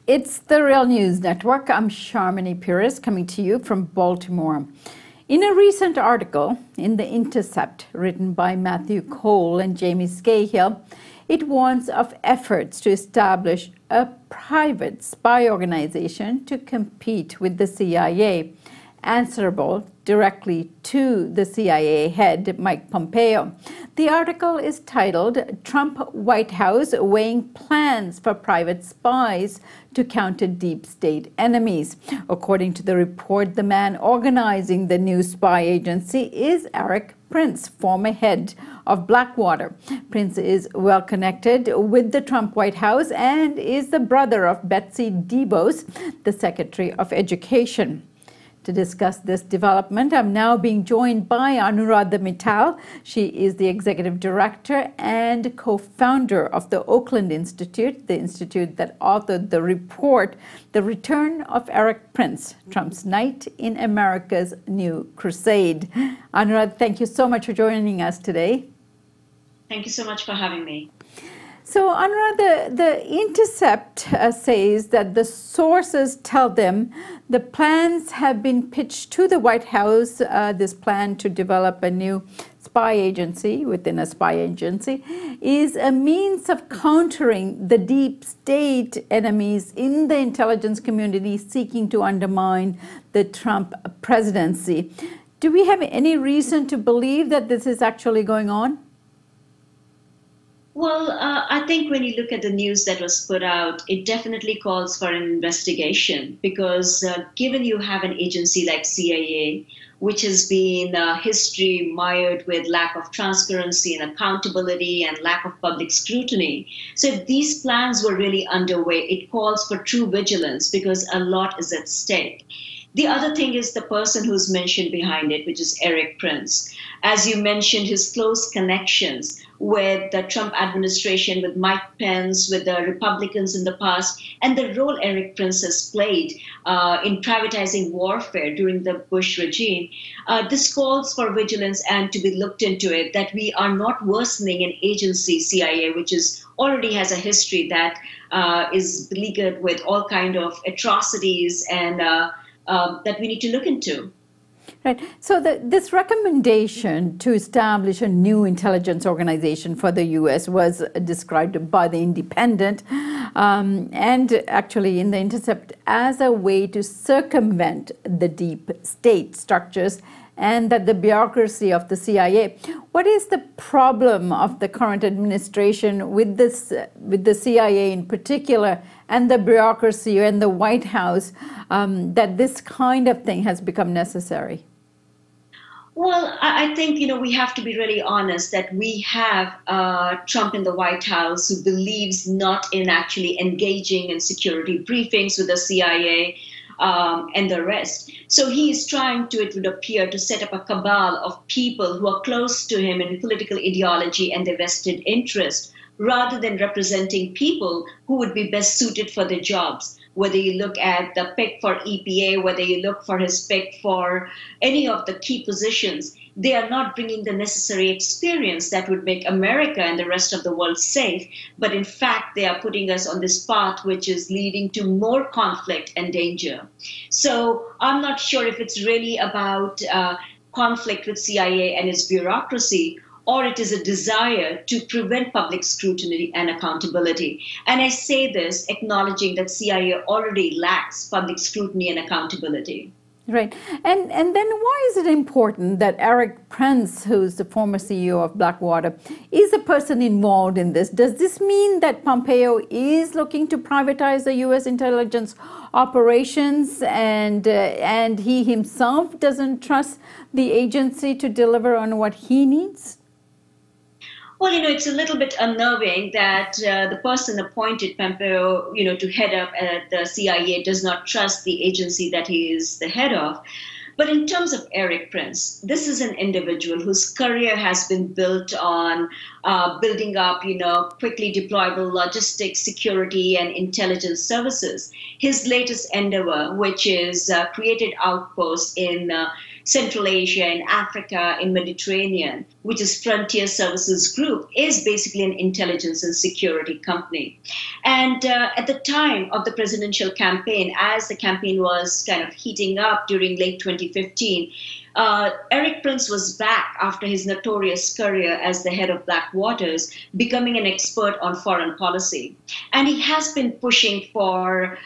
It's the Real News Network. I'm Sharmini Pires coming to you from Baltimore. In a recent article in The Intercept written by Matthew Cole and Jamie Scahill, it warns of efforts to establish a private spy organization to compete with the CIA, answerable directly to the CIA head, Mike Pompeo. The article is titled, "Trump White House Weighing Plans for Private Spies to Counter Deep State Enemies." According to the report, the man organizing the new spy agency is Erik Prince, former head of Blackwater. Prince is well connected with the Trump White House and is the brother of Betsy DeVos, the Secretary of Education. To discuss this development, I'm now being joined by Anuradha Mittal. She is the executive director and co-founder of the Oakland Institute, the institute that authored the report, "The Return of Erik Prince, Trump's Knight in America's New Crusade." Anuradha, thank you so much for joining us today. Thank you so much for having me. So, Anuradha, the Intercept says that the sources tell them the plans have been pitched to the White House, this plan to develop a new spy agency within a spy agency is a means of countering the deep state enemies in the intelligence community seeking to undermine the Trump presidency. Do we have any reason to believe that this is actually going on? Well, I think when you look at the news that was put out, it definitely calls for an investigation because given you have an agency like CIA, which has been history mired with lack of transparency and accountability and lack of public scrutiny. So if these plans were really underway, it calls for true vigilance because a lot is at stake. The other thing is the person who's mentioned behind it, which is Erik Prince. As you mentioned, his close connections with the Trump administration, with Mike Pence, with the Republicans in the past, and the role Erik Prince has played in privatizing warfare during the Bush regime. This calls for vigilance and to be looked into it, that we are not worsening an agency, CIA, which is already has a history that is beleaguered with all kind of atrocities and that we need to look into. Right. So this recommendation to establish a new intelligence organization for the U.S. was described by The Independent and actually in The Intercept as a way to circumvent the deep state structures and that the bureaucracy of the CIA. What is the problem of the current administration with this, with the CIA in particular, and the bureaucracy and the White House, that this kind of thing has become necessary? Well, I think, we have to be really honest that we have Trump in the White House who believes not in actually engaging in security briefings with the CIA and the rest. So he is trying to, it would appear, to set up a cabal of people who are close to him in political ideology and their vested interest, rather than representing people who would be best suited for their jobs. Whether you look at the pick for EPA, whether you look for his pick for any of the key positions, they are not bringing the necessary experience that would make America and the rest of the world safe. But in fact, they are putting us on this path which is leading to more conflict and danger. So I'm not sure if it's really about conflict with CIA and its bureaucracy, or it is a desire to prevent public scrutiny and accountability. And I say this acknowledging that CIA already lacks public scrutiny and accountability. Right. And then why is it important that Erik Prince, who's the former CEO of Blackwater, is the person involved in this? Does this mean that Pompeo is looking to privatize the U.S. intelligence operations and he himself doesn't trust the agency to deliver on what he needs? Well, it's a little bit unnerving that the person appointed Pompeo, to head up at the CIA does not trust the agency that he is the head of. But in terms of Erik Prince, this is an individual whose career has been built on building up, quickly deployable logistics, security, and intelligence services. His latest endeavor, which is created outposts in Central Asia, in Africa, in Mediterranean, which is Frontier Services Group, is basically an intelligence and security company. And at the time of the presidential campaign, as the campaign was kind of heating up during late 2015, Erik Prince was back after his notorious career as the head of Blackwaters, becoming an expert on foreign policy. And he has been pushing for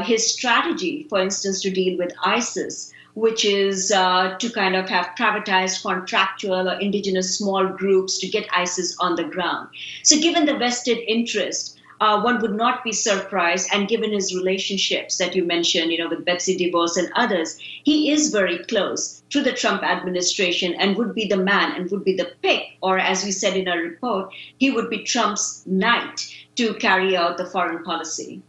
his strategy, for instance, to deal with ISIS, which is to kind of have privatized contractual or indigenous small groups to get ISIS on the ground. So given the vested interest, one would not be surprised, and given his relationships that you mentioned, with Betsy DeVos and others, he is very close to the Trump administration and would be the man and would be the pick, or as we said in our report, he would be Trump's knight to carry out the foreign policy.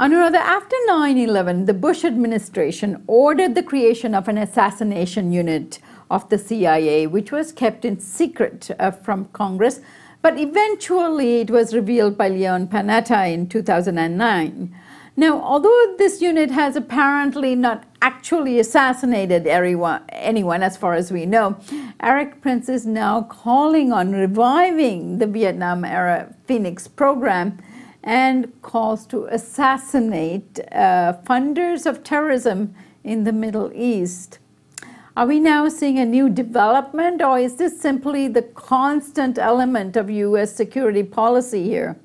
Anuradha, after 9/11, the Bush administration ordered the creation of an assassination unit of the CIA, which was kept in secret from Congress. But eventually it was revealed by Leon Panetta in 2009. Now, although this unit has apparently not actually assassinated anyone, as far as we know, Erik Prince is now calling on reviving the Vietnam-era Phoenix program and calls to assassinate funders of terrorism in the Middle East. Are we now seeing a new development, or is this simply the constant element of U.S. security policy here?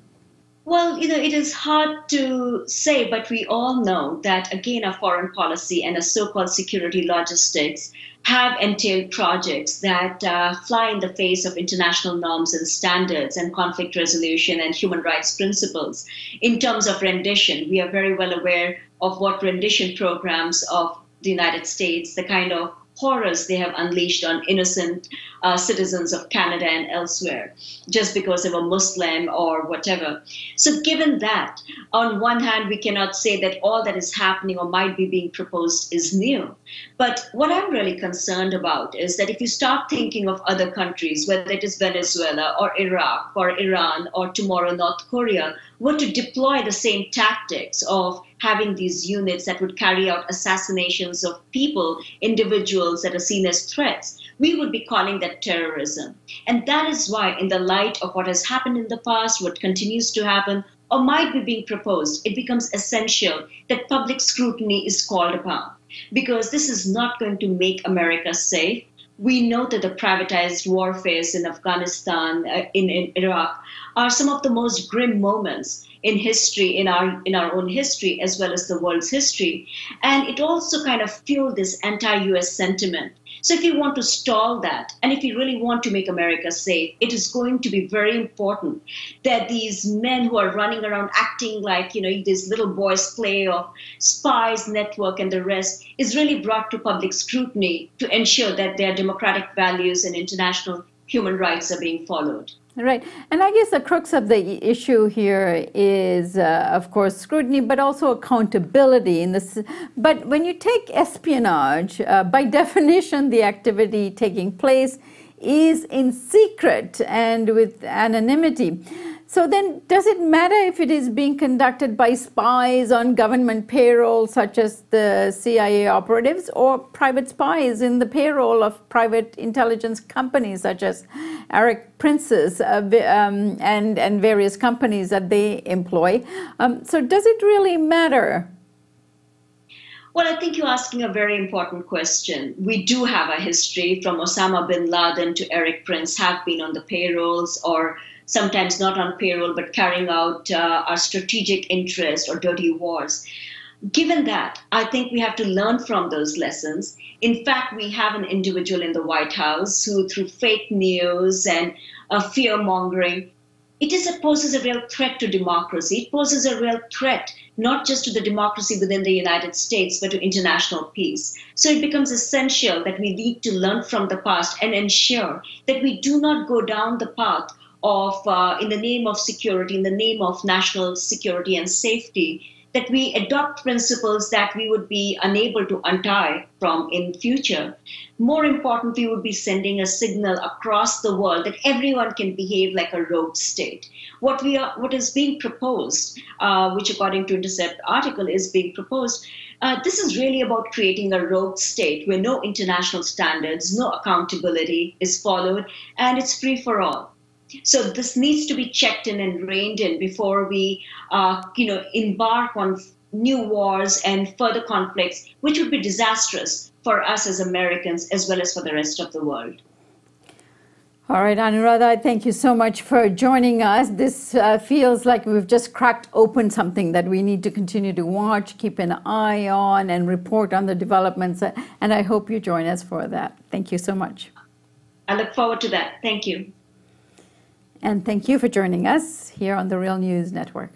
Well, it is hard to say, but we all know that, again, our foreign policy and a so-called security logistics have entailed projects that fly in the face of international norms and standards and conflict resolution and human rights principles. In terms of rendition, we are very well aware of what rendition programs of the United States, the kind of horrors they have unleashed on innocent citizens of Canada and elsewhere, just because they were Muslim or whatever. So given that, on one hand, we cannot say that all that is happening or might be being proposed is new. But what I'm really concerned about is that if you start thinking of other countries, whether it is Venezuela or Iraq or Iran or tomorrow North Korea, were to deploy the same tactics of having these units that would carry out assassinations of people, individuals that are seen as threats, we would be calling that terrorism. And that is why, in the light of what has happened in the past, what continues to happen, or might be being proposed, it becomes essential that public scrutiny is called upon. Because this is not going to make America safe. We know that the privatized warfare in Afghanistan, in Iraq, are some of the most grim moments in history, in our own history, as well as the world's history. And it also kind of fueled this anti-US sentiment. So if you want to stall that, and if you really want to make America safe, it is going to be very important that these men who are running around acting like, this little boy's play of spies, network, and the rest is really brought to public scrutiny to ensure that their democratic values and international human rights are being followed. Right. And I guess the crux of the issue here is, of course, scrutiny, but also accountability. But when you take espionage, by definition, the activity taking place is in secret and with anonymity. So then, does it matter if it is being conducted by spies on government payroll, such as the CIA operatives, or private spies in the payroll of private intelligence companies, such as Erik Prince's and various companies that they employ? So does it really matter? Well, I think you're asking a very important question. We do have a history from Osama bin Laden to Erik Prince have been on the payrolls, or sometimes not on payroll, but carrying out our strategic interest or dirty wars. Given that, I think we have to learn from those lessons. In fact, we have an individual in the White House who, through fake news and fear-mongering, it poses a real threat to democracy. It poses a real threat not just to the democracy within the United States, but to international peace. So it becomes essential that we need to learn from the past and ensure that we do not go down the path of, in the name of security, in the name of national security and safety, that we adopt principles that we would be unable to untie from in future. More important, we would be sending a signal across the world that everyone can behave like a rogue state. What is being proposed, which according to Intercept article is being proposed, this is really about creating a rogue state where no international standards, no accountability is followed, and it's free for all. So this needs to be checked in and reined in before we, embark on new wars and further conflicts, which would be disastrous for us as Americans as well as for the rest of the world. All right, Anuradha, thank you so much for joining us. This feels like we've just cracked open something that we need to continue to watch, keep an eye on, and report on the developments. And I hope you join us for that. Thank you so much. I look forward to that. Thank you. And thank you for joining us here on the Real News Network.